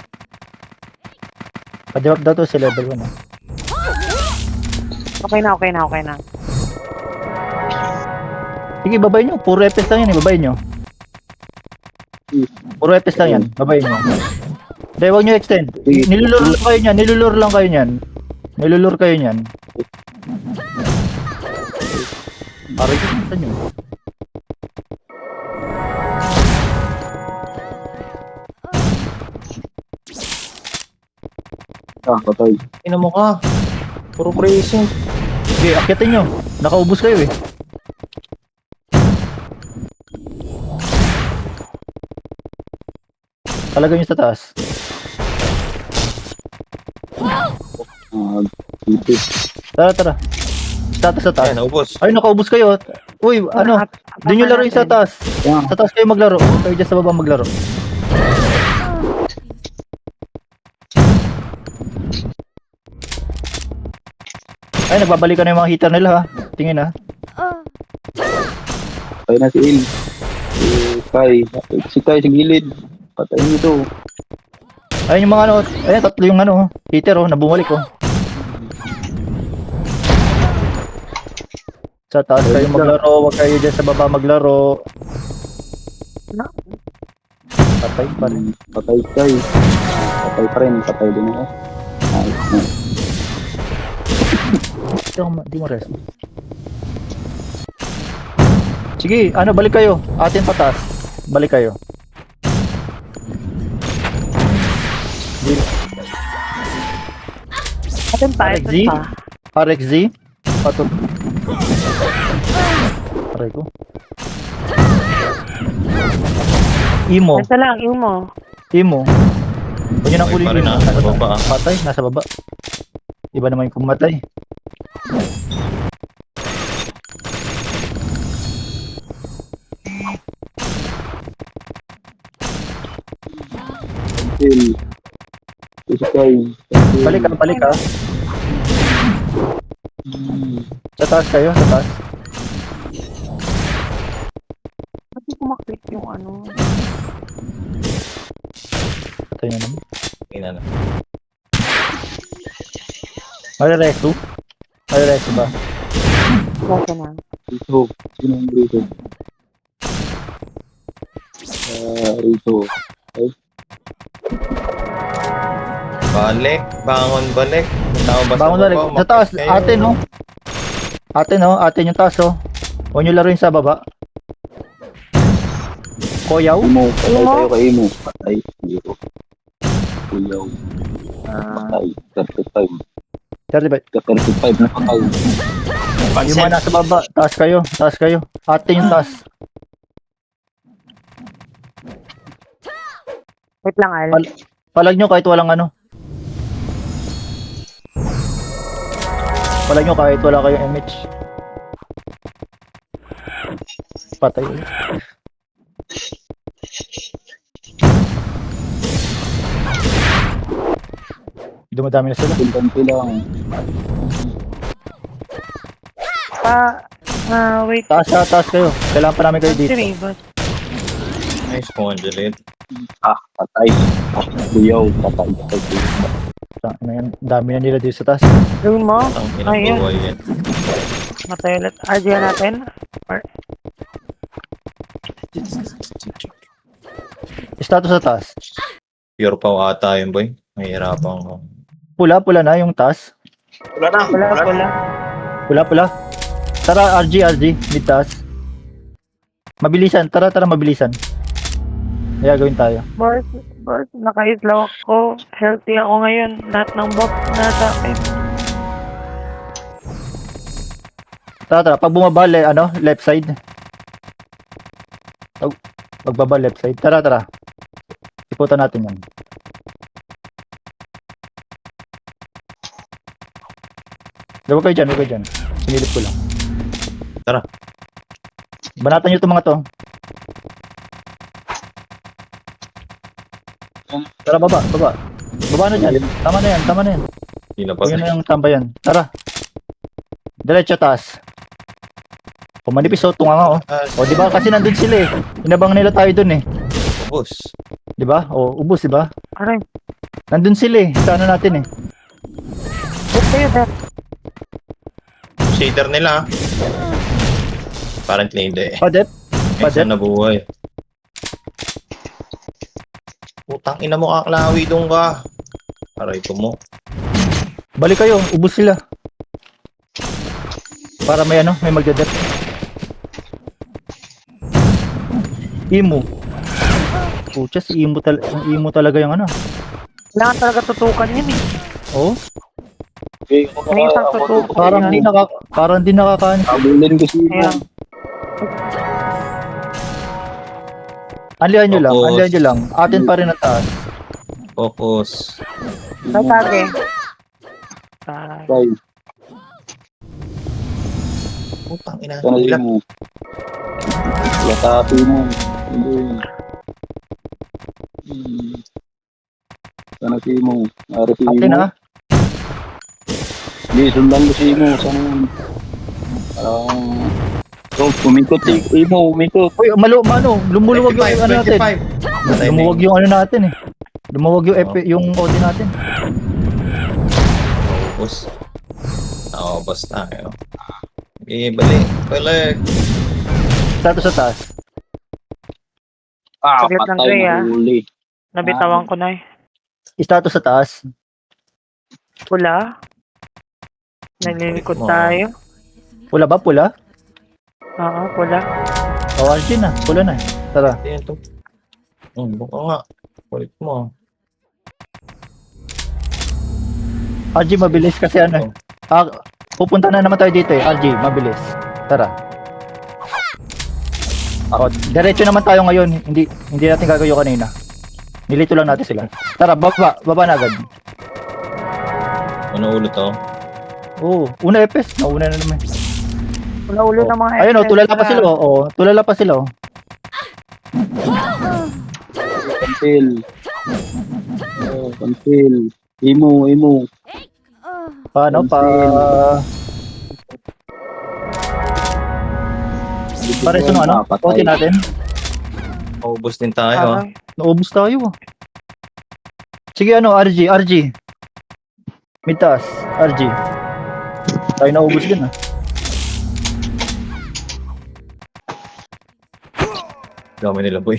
Pa-drop daw to si level 1 Okay na. Sige, babay nyo. Puro FPS lang yan eh. Babay nyo. Puro FPS lang yan. Babay nyo. Hindi, huwag nyo extend. Nilulure lang kayo niyan. Nilulur kayo niyan. Aray ko, saan yun? Ah, patay. Ina mo ka. Puro present. Sige, akyatin nyo. Nakaubos kayo eh. Talaga nyo sa taas. Ah, dito. Tara, tara. Status sa taas. Ayan, naubos. Ay, nakaubos kayo. Uy, ano? Doon nyo laro yung sa taas. Yan. Sa taas kayo maglaro. Kayo dyan sa baba maglaro. Ay, nagbabalikan na yung mga hitter nila ha. Tingin ha. Patay na si Il. Si Kai. Si Kai sa gilid. Patayin nyo to. Ayun yung mga ano. Ayun, tatlo yung ano. Hitter oh, nabumalik oh. Sa taas kayo maglaro. Huwag kayo dyan sa baba maglaro. Patay pa rin. Patay Kai. Patay pa rin. Patay din ako. Ayos na. Di mo rest. Sige, ano, balik kayo. Atin patas. Balik kayo. Atin pa, RXZ? ito pa. RXZ? Pato. Aray ko. Imo. Nasa lang, yung mo. Imo. Huwag nyo nang Okay uli pa rin, Imo. ah. Nasa baba, ah. Patay, nasa baba. Iba naman yung pumatay. Il. Si Kai. Balik ka, balik ka. Sa taas kayo, sa taas. Ba't di kumaklik yung ano? Patay nyo naman. Ina na. Mariresu? Mariresu ba? Basta na. Rito. Sino ang Rito? Rito. Balik. Bangon, balik. Tao ba Bangon sa balik. baba? Sa taas, Umakyat kayo. atin no? Atin no? Atin yung taas oh. Huwag nyo laruin sa baba. Koyaw? Imo. Patay tayo kay Imo. Patay. Zero. Kuyaw. Patay. 35. 35. 35 na patay. Yung mga nasa baba, taas kayo, taas kayo. Atin yung taas. Wait lang, Al. Palag nyo kahit walang ano. Palag nyo kahit wala kayong image. Patay ulit. Dumadami na sila. Pintanti lang. Wait. Taas kayo. Kailangan pa namin kayo dito. Boss. Nice one, Juliet. Ah, patay. Kuyaw. Patay. Patay. Ano yan? Dami na nila dito sa taas. Gawin mo. Ang inang Ayun. buhay yan. Matay ulit. RG natin. Status sa taas. Pure pau ata yun, boy. Mahirapan ko. Pula na yung taas. Wala na. Wala. Pula. Tara, RG. Mid taas. Mabilisan. Tara, mabilisan. Kaya gawin tayo. Boss, nakaislaw ako. Healthy ako ngayon. Lahat ng buff na sa akin. Tara. Pag bumaba, left side. Pagbaba, left side. Tara. Iputan natin yan. Huwag kayo dyan. Sinilip ko lang. Tara. Banatan nyo itong mga to. Tara, baba. Baba na dyan. Tama na yan. Hindi na pa. Huwag na yung tambayan. Tara. Diretso taas. Manipis oh, tunga nga oh. O di ba kasi nandun sila eh. Inabang nila tayo dun eh. Ubus. Di ba? O ubos di ba? Aray. Nandun sila eh. Sa ano natin eh. Ba't kayo, Dad? Shader nila. Apparently hindi. Padet. Isa na buhay. Putang ina mo kaklawi doon ka. Aray ko mo. Balik kayo, ubos sila. Para may ano, may magdadep. Imo. Pucha, si Imo, ang Imo talaga yung ano. Kailangan talaga tutukan yun eh. Oh, Okay, May isang tutukan. parang di nakakaano. Abulin ko si Ayan. Anlihan nyo lang, Focus. anlihan nyo lang. Atin pa rin ang taas. Focus. Tatagi. Tay. Putang ina. Sana Ilap. mo. Latapi mo. Hindi. Sana si mo. Ari si Atin mo. ha. Hindi, sundan ko si mo. Sana yun. So, kumikot si mo. Umikot. Uy, lumuluwag yung ano natin. 25. Patay na Lumuwag yun. yung ano natin eh. Lumuwag yung yung OD natin. Focus. Naubos tayo. Balik. Status sa taas. Saglit lang, Patay Gray, na huli. Nabitawan ko na eh. Status sa taas. Pula. Nalilikod Wow. tayo. Pula ba? Pula? Oo, pula. O, Arjun na. Pula na. Tara. Ayan to. Buka nga. Kulit mo. RG, mabilis kasi ano eh. Pupunta na naman tayo dito eh. RG, mabilis. Tara. O, diretso naman tayo ngayon. Hindi natin gagawin kanina. Nilito lang natin sila. Tara, baba na agad. Ano ulo to? Oo, una epes. Nauna na naman. Pula-ulo ng mga Ayun o, SS tulala pa na. sila o. Oo, tulala pa sila o. Cancel. Cancel. Imo. Paano? Pare sa ano? OT natin. Maubos din tayo. Aray. Naubos tayo ah. Sige ano, RG. Mitas, RG. Tayo naubos din ah. Dami nila boy.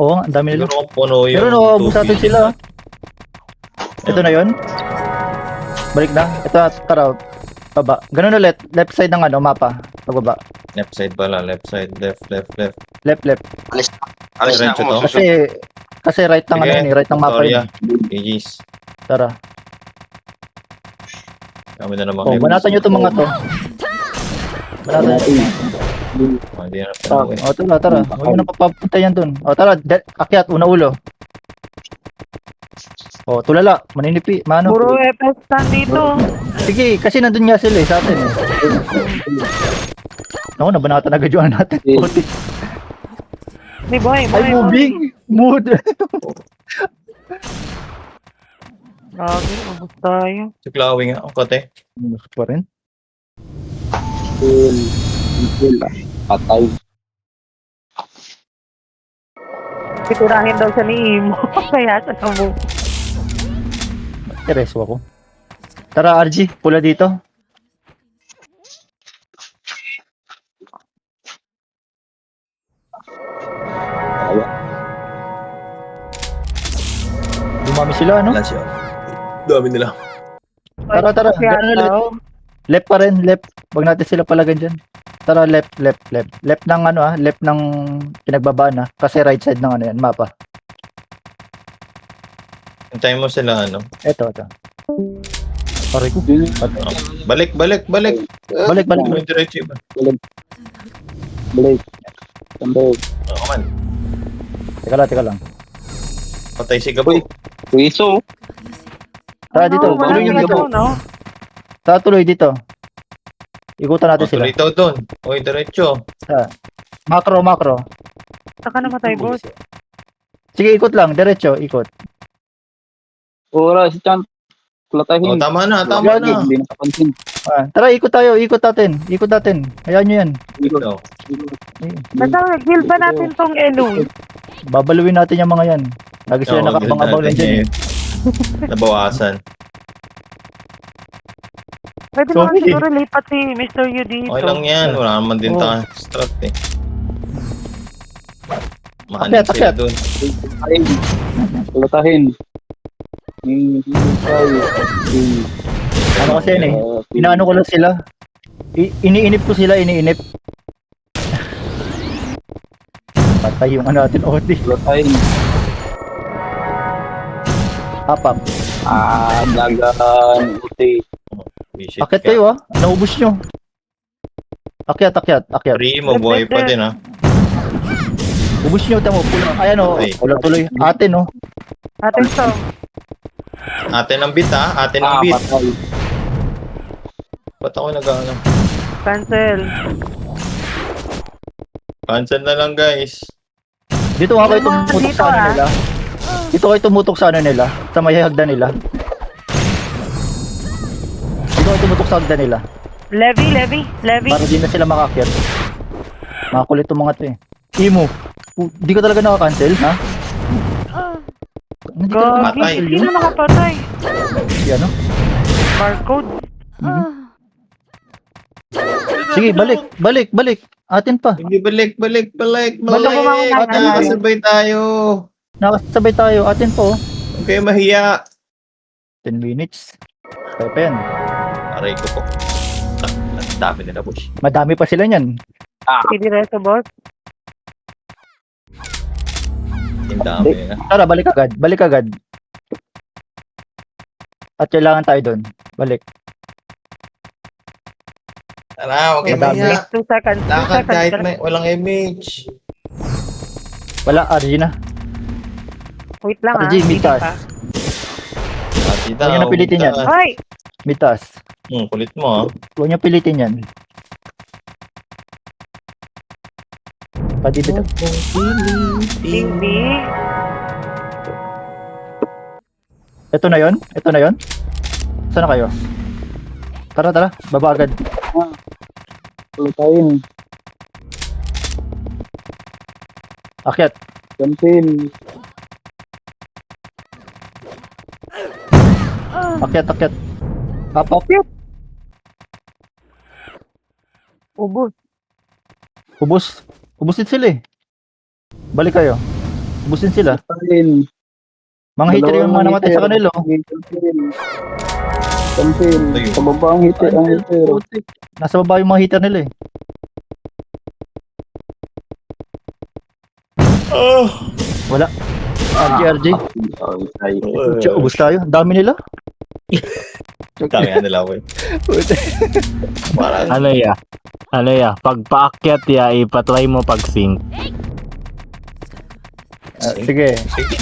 Oo nga, ang dami nila. Siguro kung puno yung Pero naubos tubig. natin sila ah. Ito na yon. Balik na. Ito na, tara. Baba. Ganun ulit. Left side ng ano, mapa. Pagbaba. Left side pala. Left side. Left. Left. Alis na Diretso ako. to. Kasi right ng ano yun eh. Right ng mapa yun. Aegis. Tara. Kami na naman. Oh, banatan nyo itong mga to. Banatan nyo. Hindi na Ah, oh, tara. Huwag nyo na papapunta yan dun. Oh, tara. Akyat. Una ulo. Oh, tulala. Maninipi. Mano. Puro FS nandito. Sige, kasi nandun nga sila eh, sa atin eh. Naku, nabanatan agad yung ano natin. Puti. Di boy, Ay, moving! Mood! Grabe, ubos tayo. Si Chloe nga. Ang kate. Gusto pa rin. Cancel. Patay. Pitirahin daw siya ni Imo. Kaya siya namu. Tereso ako. Tara, RG. Pula dito. Dumami sila, no? Wala siya. Dami nila. Tara. Ganun ulit. Left pa rin, left. Huwag natin sila palagan dyan. Tara, left. Left ng ano left ng pinagbabaan kasi right side ng ano yan, mapa. Hintayin mo sila ano. Eto. Pare ko. Balik. Balik. May diretso ba? Balik. Sandal. Oo man. Teka lang. Patay si Gabo. Piso. Tara dito, Wala tuloy yung nila dito. doon, no? Tara, tuloy dito. Ikutan natin sila. Tuloy daw doon. Oy, diretso. Macro. Saka namatay, boss. Sige, ikot lang. Diretso, ikot. Ora si Chan. Platahin. Tama na. Hindi nakapansin. Tara, ikot tayo. Ikot natin. Hayaan nyo yan. Ito. Basta, heal ba natin tong Eloy? Babaluin natin yung mga yan. Lagi sila nakabang-abang lang dyan. Nabawasan. Pwede Sorry. naman siguro lipat si Mr. Yu dito. Okay lang yan. Wala naman din Oh. tayo strat eh. Mahanin sila Akyat. doon. Platahin. Platahin. Ano kasi yun eh. Inaano ko lang sila. Iniinip ko sila, iniinip. Patay yung ano natin, OT. Patay. Apap. Dagan. Uti. Visit Akyat ka. kayo ah. Naubos nyo. Akyat. Primo, buhay pa din ah. Ubos nyo, tamo. Pulang. Ayan o. Ay. Pulang tuloy. Atin o. Atin to. Atin ang beat ha, atin ang beat. Patay. Ba't ako nag-ano? Cancel. Cancel na lang guys. Dito nga kayo tumutok Dito, sa ano ah. nila. Dito kayo tumutok sa ano nila. Sa may hagdan nila. Dito kayo tumutok sa hagdan nila. Levy. Para di na sila makakyat. Makakulit itong mga to eh. Imo. Di ka talaga nakakancel, ha? Hindi ka talaga Gagi. nakakancel yun. Sino nakapatay? Yan, no? Barcode. Sige, balik. Atin pa. Hindi, balik. Balik mo mga Nakasabay tayo. Nakasabay tayo. Atin po. Huwag kayo mahiya. 10 minutes. Pepen. Aray ko po. Ang dami nila push. Madami pa sila niyan. Hindi resto, boss. Ang dami na. Tara, balik agad. At kailangan tayo doon. Balik. Tara, huwag kayo Madami. mahiya. 2 seconds. 2 Lakad seconds. kahit may walang image. Wala, Argina. Wait lang ha. RG, mitas. Ati Huwag niyo napilitin yan. Hoy! Mitas. Kulit mo ah. Huwag niyo pilitin yan. Pati dito. Hindi. Ito na yon? Saan na kayo? Tara. Baba agad. Patayin. Akyat. Cancel. Akyat. Apop. Ubus. Ubusin sila eh. Balik kayo. Ubusin sila. Patayin. Mga hitter yung mga namatay sa kanila. Oh. Cancel. Sa baba ang hitter. Nasa baba yung mga hitter nila eh. Wala. RG. Tsa, ubus tayo. Ang dami nila. Dami nga nila ko eh. Parang Ano ya? Pag paakyat ya, ipatry mo pag sync. Sige. sige.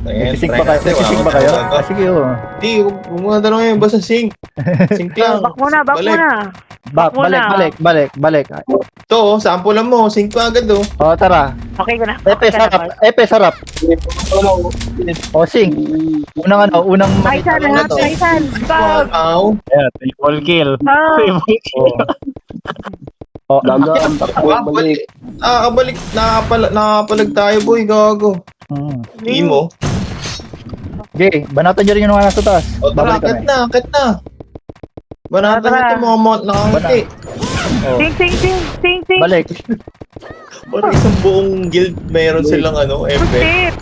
Nagsising pa kayo? Sige oh. Hindi, huwag mo na tanong yun. Basta sync. Sync lang. Back muna. Balik. Balik. Ito, sampulan mo. Sync pa agad oh. O, tara. Okay ko na. Epe, sarap. O, sing. Unang Aisan makita na. mo to. Aisan. Bag. Wow. Yeah, triple kill. Triple kill. O, Dagan. Takbo. Balik. Kabalik. Nakapalag tayo boy. Gago. Imo. Okay, banatan nyo rin yung mga nasa taas. O tara, Babalik kami. kat na. Banatan Tara. ito mga nakangiti. O, Sing. balik. Parang isang buong guild mayroon silang MP. Pusit.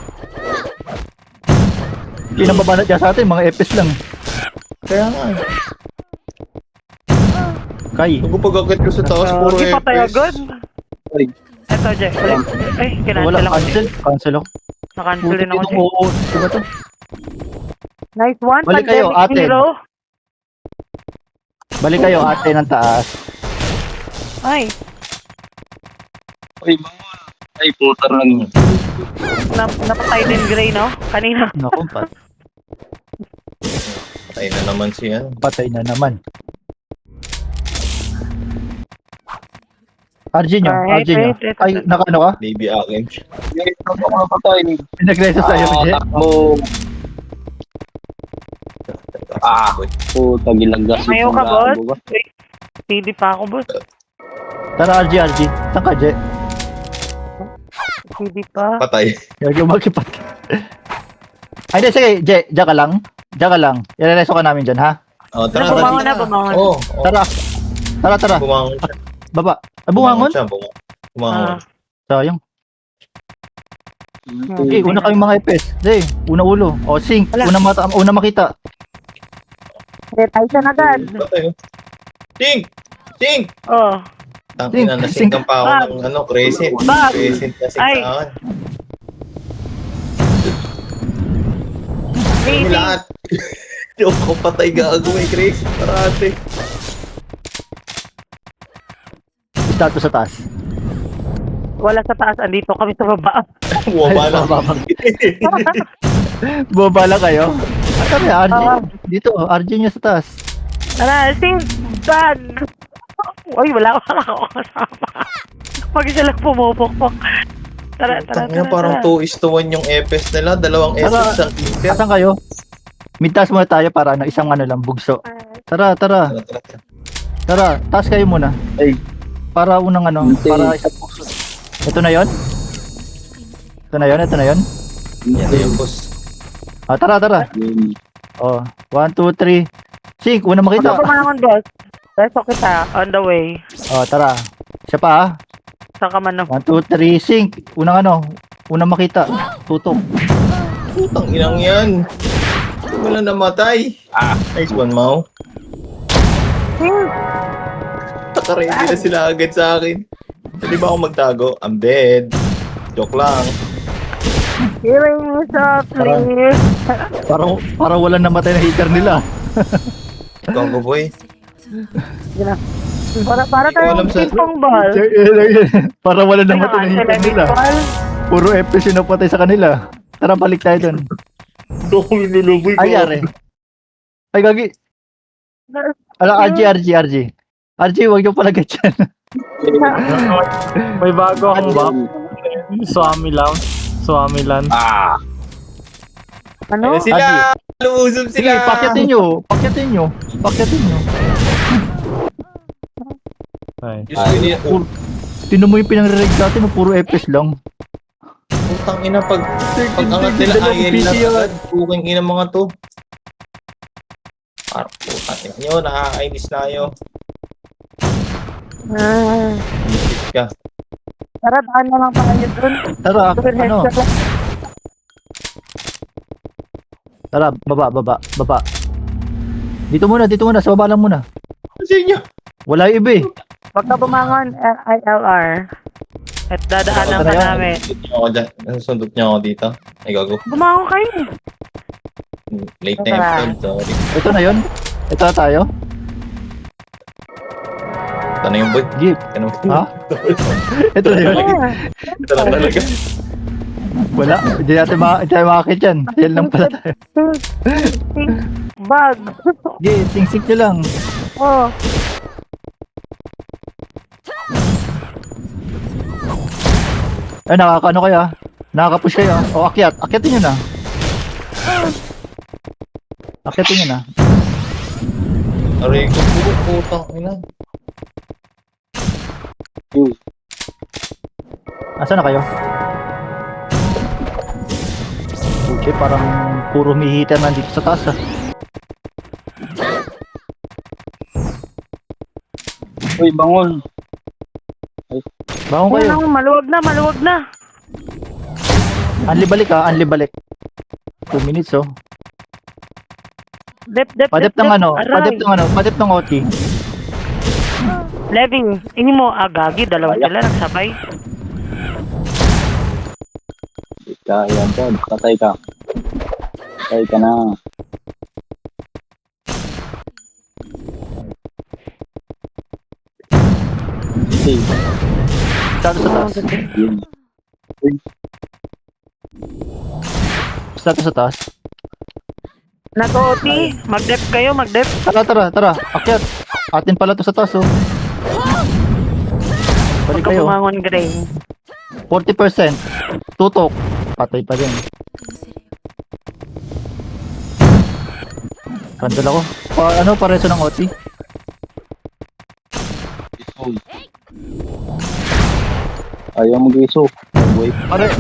Pinambabanat niya sa atin, mga epes lang. Kaya nga. Kay. Kung pag-akit ko sa taas, puro Hindi patay FPS. agad. Ay. Eto, Jack. Ay, Wala, kinancel ako. cancel ako. Nakancel din ako. Jack. Oo, diba to? Nice one. Balik kayo, Pandemic atin. hero. Balik kayo, ate ng taas. Ay, Ay, bangon. Ay, putar lang. napatay din Gray, no? Kanina. Naku, Patay na naman siya. patay na naman. RG nyo. Wait. Ay, nakano ka? Baby akin. Ay, ako napatay. Pinagreso sa'yo, Jay. Takbo. Puta, gilagas. Ayaw ka, boss? Pili pa ako, boss. Tara, RG. Saan ka, Jay? Pili pa. Patay. Huwag yung makipat. Ay, di, sige, Jay. Diyan ka lang. Irereso ka namin dyan, ha? O, tara, Bumangon tara. na, bumangon. Oo. Tara. Bumangon siya. Baba. Ay, bumangon? siya. Bumangon. Sayang. Okay, una kami mga epes. Jay, una ulo. O, sing. Wala. Una makita. Tyson agad. Patay. Ting! Ting! Oh. Tangina, nasinggan pa ako ng crescent. Bag. Crescent kasi Ay. sa akin. Kami Baby. lahat. Hindi ako patay gago may crescent parate. Status sa taas. Wala sa taas. Andito kami sa baba. Bumaba lang. Baba lang kayo. Sabi, RG. Oo. Dito, RG niya sa taas. Tara, bag. Uy, wala ako kasama. Mag-isa lang pumupukpok. Tara, tara, Tangina, tara. parang tara. 2:1 yung EPS nila. Dalawang Tara. EPS isang keeper. Asan kayo? Mid-task muna tayo para isang lang, bugso. Tara, tara. Tara, tara, tara. Tara, taas kayo muna. Ay. Para unang Hindi. para isang bugso. Ito na yon? Ito na yon? Yan na yung boss. Ah, tara, tara. Yun. Oh, 1, 2, 3. Sink, una makita. Ano pa man boss? Resto kita, on the way. Oh, tara. Siya pa, ah. Saan ka man no? 1, 2, 3, sink. Unang makita. Tutok. Putang inang yan. Wala namatay. Nice one, Mau. Nakaready na sila agad sa akin. Hindi ba ako magtago? I'm dead. Joke lang. Healing me softly. Para wala namatay na hitter nila. Congo boy. Para Hindi ko alam tayong sa- ping-pong ball. Para wala namatay na hitter nila. Puro FPS yung napatay sa kanila. Tara, balik tayo dun. Doko niluluboy ko. Ay, yari. Ay, gagi. RG. RG, huwag niyo palagay dyan. May bago akong buff. Swami Land. Ano? Ayun sila. Lumusog Sige, sila. pakyatin nyo. Ay. Diyos ko, hindi. Tinan mo yung pinang-reg natin, puro FPS lang. Putang ina, pag angat nila IL lang agad. Puking ina mga to. Parang putang ina nyo, nakakainis na kayo. Isip ka. Tara, daan na lang tayo dun. Tara, Dun, headshot lang. Tara, baba. Dito muna, sa baba lang muna. Kasi nyo. Wala yung iba eh. Huwag ka bumangon, ILR. At dadaanan ka namin. Sundot nyo ako dito. Ay, gago. Bumangon kayo. Late na episode, sorry. Ito na yun. Ito na tayo. Ito na yung boy. Jeep. Ano? Ha? Ito na yun. Ito lang talaga. Wala. Hindi natin makakit yan. Yan lang pala tayo. Bag. Sige, sing-sing nyo lang. Oh. Ay, nakakaano kayo ah. Nakaka-push kayo ah. O, akyat. Akyatin nyo na. Akyatin nyo na. Aray ko, putang ina. Asa na kayo? Okay, parang puro mihiter nandito sa taas ah. Uy, bangon. Bangon kayo. Ano, maluwag na. Anli balik ah, anli balik. 2 minutes oh. Dep. Padep ng ano, Aray. padep ng OT. Levy, ini mo agagi, dalawa sila nagsabay. Kaya yan, patay ka. Patay ka na. Okay, Status sa taas. yun. Status sa taas. Nag-OT, mag-dep kayo, mag-dep. Tara. Akyat. Atin pala to sa taas oh. Balik kayo. Bumangon, Gray. 40%. Tutok. Patay pa din. Cancel ako. Pareso ng OT. Ayaw mag-iso. Wait. Pare.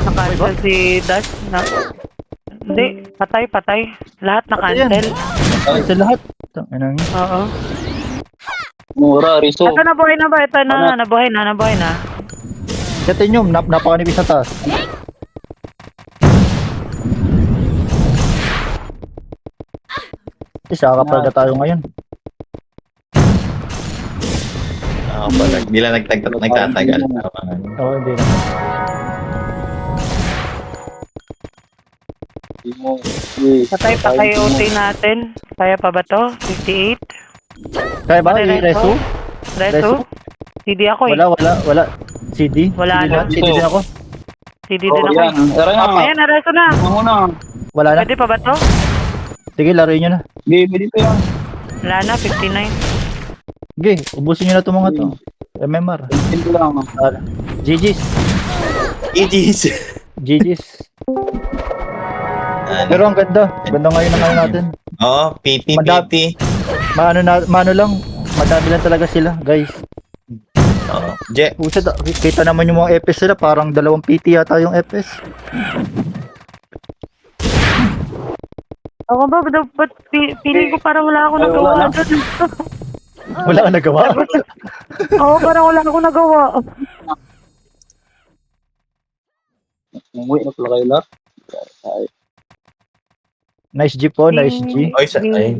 Nakancel si Dash na. Hindi, patay. Lahat na-cancel. Sa lahat. Anong Oo. Mura, Riso. Ito nabuhay na ba? Ito na, nabuhay na. Kaya nyo, napakanipis sa taas. Isa kapag tayo ngayon. Pala. Hindi lang nagtatagal. Oo, hindi na. Hindi mo. Sige. Patay pa kayo OT natin. Kaya pa ba to? 58? Kaya ba? Ano, I-reso? Reso? CD ako eh. Wala. CD? Wala CD na. CD din ako. CD Oh, din ako yan. eh. Tara na. Ayan, nareso na. Ano na? Wala na. Pwede pa ba to? Sige, laruin nyo na. Game, dito yan. Wala na, 59. Sige, ubusin nyo na itong mga to. MMR. Ito lang. GG's. GG's. GG's. Pero ang ganda. Ganda ngayon ang ano natin. Oo, PT. Maano lang. Madami lang talaga sila, guys. Oo. Je, Pusa, kita naman yung mga FS sila. Parang 2 PT yata yung FS. Ako ba, ba't feeling ko parang wala ako nagawa doon. Wala ka nagawa. Oo, parang wala ako nagawa. Umuwi na pala kayo lahat. Nice G po, nice G. oy,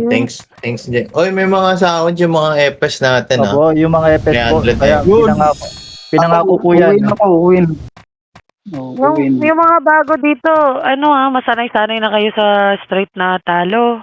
thanks, Je. Oy, may mga sahod yung mga FS natin, ah. Opo, yung mga FS po. 300 Kaya yun. pinangako po yan. Uwin ako, uwin. Oh, uwin. Yung mga bago dito, masanay-sanay na kayo sa straight na talo.